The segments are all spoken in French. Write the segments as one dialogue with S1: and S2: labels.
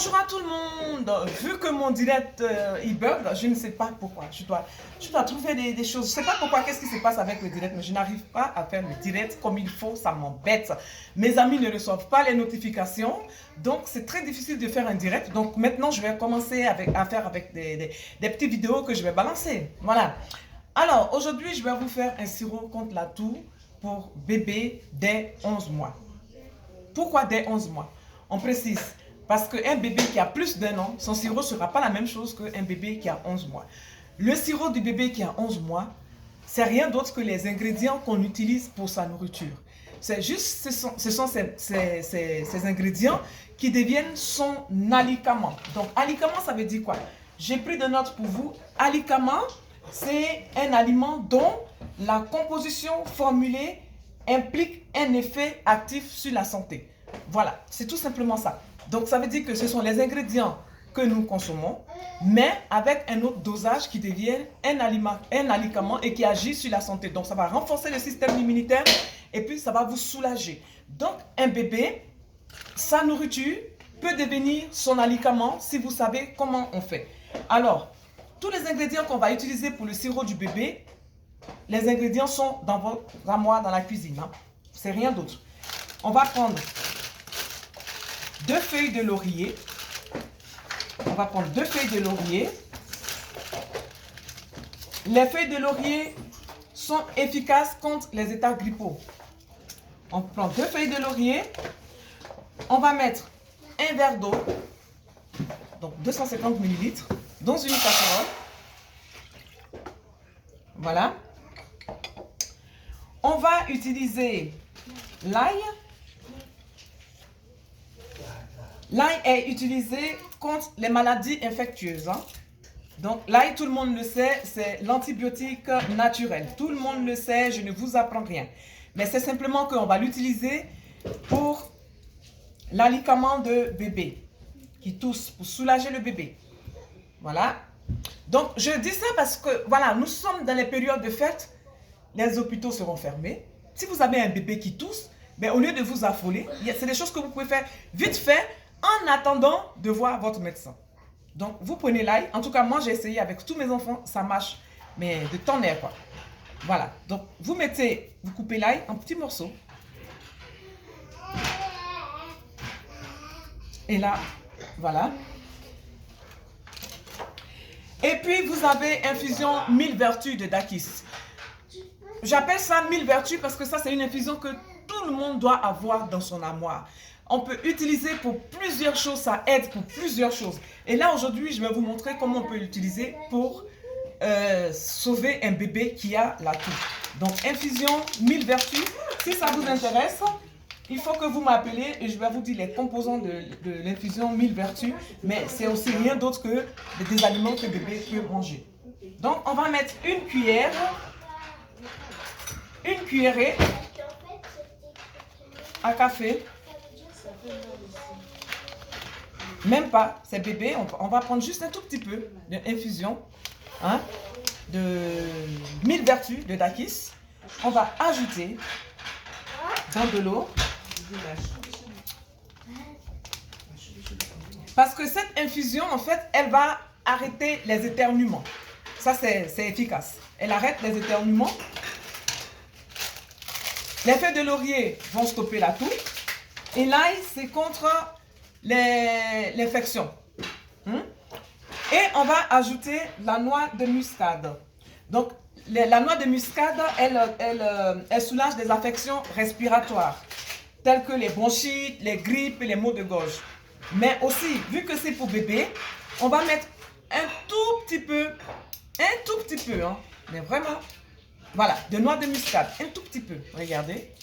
S1: Bonjour à tout le monde. Vu que mon direct il bug, je ne sais pas pourquoi. Je dois trouver des choses. Je ne sais pas pourquoi, qu'est-ce qui se passe avec le direct, mais je n'arrive pas à faire le direct comme il faut. Ça m'embête. Mes amis ne reçoivent pas les notifications. Donc, c'est très difficile de faire un direct. Donc, maintenant, je vais commencer à faire avec des petites vidéos que je vais balancer. Voilà. Alors, aujourd'hui, je vais vous faire un sirop contre la toux pour bébé dès 11 mois. Pourquoi dès 11 mois? On précise. Parce qu'un bébé qui a plus d'1 an, son sirop ne sera pas la même chose qu'un bébé qui a 11 mois. Le sirop du bébé qui a 11 mois, c'est rien d'autre que les ingrédients qu'on utilise pour sa nourriture. C'est juste, ce sont ces ingrédients qui deviennent son alicament. Donc, alicament, ça veut dire quoi? J'ai pris de notes pour vous. Alicament, c'est un aliment dont la composition formulée implique un effet actif sur la santé. Voilà, c'est tout simplement ça. Donc, ça veut dire que ce sont les ingrédients que nous consommons, mais avec un autre dosage qui devient un alicament et qui agit sur la santé. Donc, ça va renforcer le système immunitaire et puis ça va vous soulager. Donc, un bébé, sa nourriture peut devenir son alicament si vous savez comment on fait. Alors, tous les ingrédients qu'on va utiliser pour le sirop du bébé, les ingrédients sont dans votre armoire dans la cuisine. Hein. C'est rien d'autre. On va prendre 2 feuilles de laurier. On va prendre 2 feuilles de laurier. Les feuilles de laurier sont efficaces contre les états grippaux. On prend 2 feuilles de laurier. On va mettre un verre d'eau, donc 250 ml, dans une casserole. Voilà. On va utiliser l'ail. L'ail est utilisé contre les maladies infectieuses. Hein. Donc, l'ail, tout le monde le sait, c'est l'antibiotique naturel. Tout le monde le sait, je ne vous apprends rien. Mais c'est simplement qu'on va l'utiliser pour l'alicament de bébé qui tousse, pour soulager le bébé. Voilà. Donc, je dis ça parce que, voilà, nous sommes dans les périodes de fête. Les hôpitaux seront fermés. Si vous avez un bébé qui tousse, ben, au lieu de vous affoler, c'est des choses que vous pouvez faire vite fait en attendant de voir votre médecin. Donc, vous prenez l'ail. En tout cas, moi, j'ai essayé avec tous mes enfants. Ça marche, mais de tonnerre, quoi. Voilà. Donc, vous coupez l'ail en petits morceaux. Et là, voilà. Et puis, vous avez infusion 1000 vertus de Dakis. J'appelle ça 1000 vertus parce que ça, c'est une infusion que tout le monde doit avoir dans son armoire. On peut utiliser pour plusieurs choses, ça aide pour plusieurs choses. Et là, aujourd'hui, je vais vous montrer comment on peut l'utiliser pour sauver un bébé qui a la toux. Donc, infusion 1000 vertus. Si ça vous intéresse, il faut que vous m'appelez et je vais vous dire les composants de l'infusion 1000 vertus. Mais c'est aussi rien d'autre que des aliments que le bébé peut manger. Donc, on va mettre une cuillerée à café. Même pas, c'est bébé, on va prendre juste un tout petit peu d'infusion hein, de 1000 vertus de Dakis. On va ajouter dans de l'eau. Parce que cette infusion, en fait, elle va arrêter les éternuements. Ça, c'est efficace. Elle arrête les éternuements. Les feuilles de laurier vont stopper la toux. Et l'ail, c'est contre l'infection. Et on va ajouter la noix de muscade. Donc, la noix de muscade, elle soulage des affections respiratoires, telles que les bronchites, les grippes et les maux de gorge. Mais aussi, vu que c'est pour bébé, on va mettre un tout petit peu, hein, mais vraiment, voilà, de noix de muscade, un tout petit peu, regardez.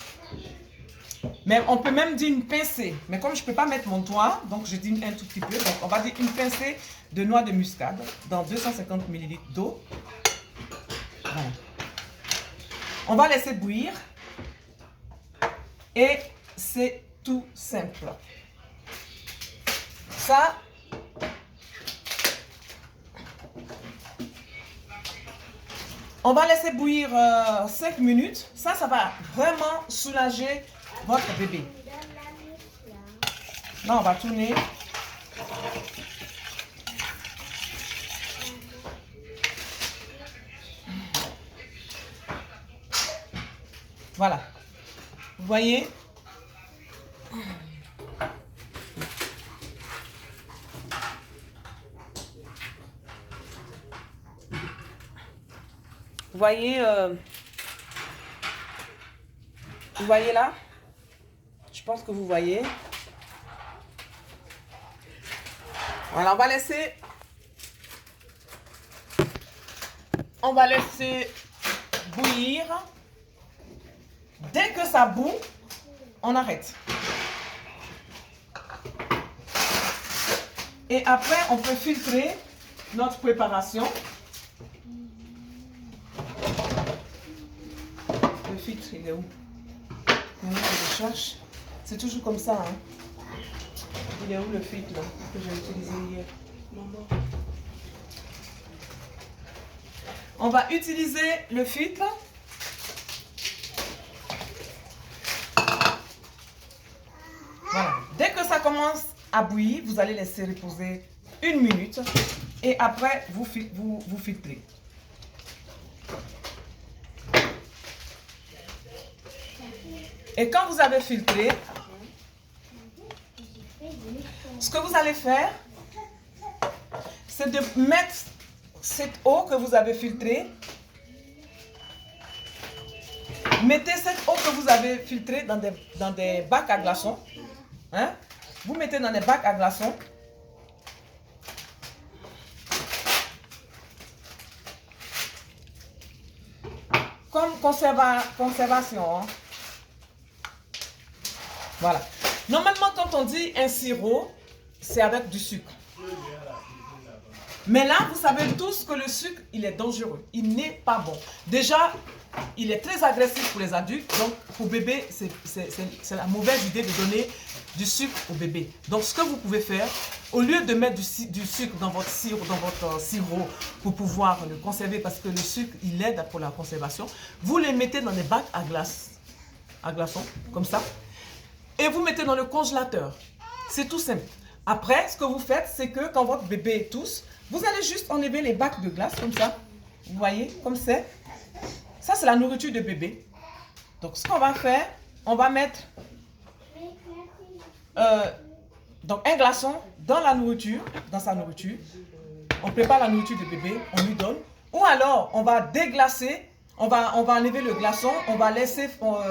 S1: Mais on peut même dire une pincée. Mais comme je ne peux pas mettre mon doigt, donc je dis un tout petit peu. Donc on va dire une pincée de noix de muscade dans 250 ml d'eau. Voilà. On va laisser bouillir. Et c'est tout simple. Ça, on va laisser bouillir 5 minutes. Ça va vraiment soulager votre bébé. Là, on va tourner. Voilà. Vous voyez? Vous voyez là? Je pense que vous voyez. Voilà, on va laisser bouillir. Dès que ça bout, on arrête. Et après, on peut filtrer notre préparation. Le filtre, il est où? Maintenant, je le cherche. C'est toujours comme ça. Hein. Il est où le filtre là, que j'ai utilisé hier? Maman. On va utiliser le filtre. Voilà. Dès que ça commence à bouillir, vous allez laisser reposer 1 minute et après vous filtrez. Et quand vous avez filtré, ce que vous allez faire, c'est de mettre cette eau que vous avez filtrée. Mettez cette eau que vous avez filtrée dans des bacs à glaçons. Hein? Vous mettez dans des bacs à glaçons. Comme conservation. Hein? Voilà. Normalement, quand on dit un sirop, c'est avec du sucre. Mais là, vous savez tous que le sucre, il est dangereux. Il n'est pas bon. Déjà, il est très agressif pour les adultes. Donc, pour bébé, c'est la mauvaise idée de donner du sucre au bébé. Donc, ce que vous pouvez faire, au lieu de mettre du sucre dans votre sirop pour pouvoir le conserver, parce que le sucre, il aide pour la conservation, vous les mettez dans des bacs à glaçons, comme ça. Et vous mettez dans le congélateur. C'est tout simple. Après, ce que vous faites, c'est que quand votre bébé tousse, vous allez juste enlever les bacs de glace comme ça. Vous voyez, comme c'est. Ça, c'est la nourriture de bébé. Donc, ce qu'on va faire, on va mettre donc un glaçon dans la nourriture, dans sa nourriture. On prépare la nourriture de bébé, on lui donne. Ou alors, on va déglacer, on va enlever le glaçon, on va laisser fondre,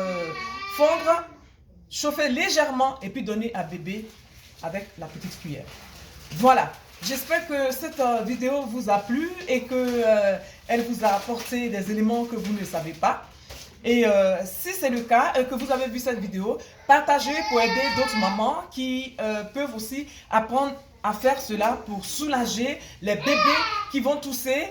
S1: chauffer légèrement et puis donner à bébé avec la petite cuillère. Voilà. J'espère que cette vidéo vous a plu et que elle vous a apporté des éléments que vous ne savez pas. Et si c'est le cas et que vous avez vu cette vidéo, partagez pour aider d'autres mamans qui peuvent aussi apprendre à faire cela pour soulager les bébés qui vont tousser.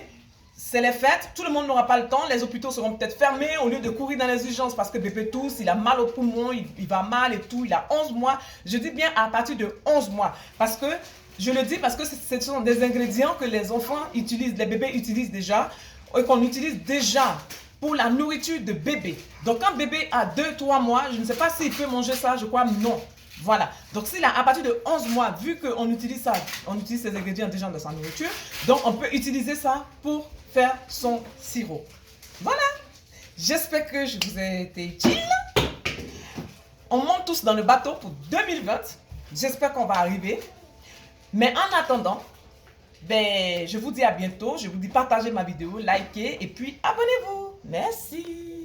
S1: C'est les fêtes, tout le monde n'aura pas le temps, les hôpitaux seront peut-être fermés au lieu de courir dans les urgences parce que bébé tousse, il a mal au poumon, il va mal et tout, il a 11 mois. Je dis bien à partir de 11 mois parce que, je le dis parce que ce sont des ingrédients que les enfants utilisent, les bébés utilisent déjà et qu'on utilise déjà pour la nourriture de bébé. Donc quand bébé a 2-3 mois, je ne sais pas s'il peut manger ça, je crois non. Voilà, donc s'il a à partir de 11 mois, vu qu'on utilise ça, on utilise ces ingrédients déjà dans sa nourriture, donc on peut utiliser ça pour faire son sirop. Voilà, j'espère que je vous ai été utile. On monte tous dans le bateau pour 2020. J'espère qu'on va arriver. Mais en attendant, ben, je vous dis à bientôt. Je vous dis partagez ma vidéo, likez et puis abonnez-vous. Merci.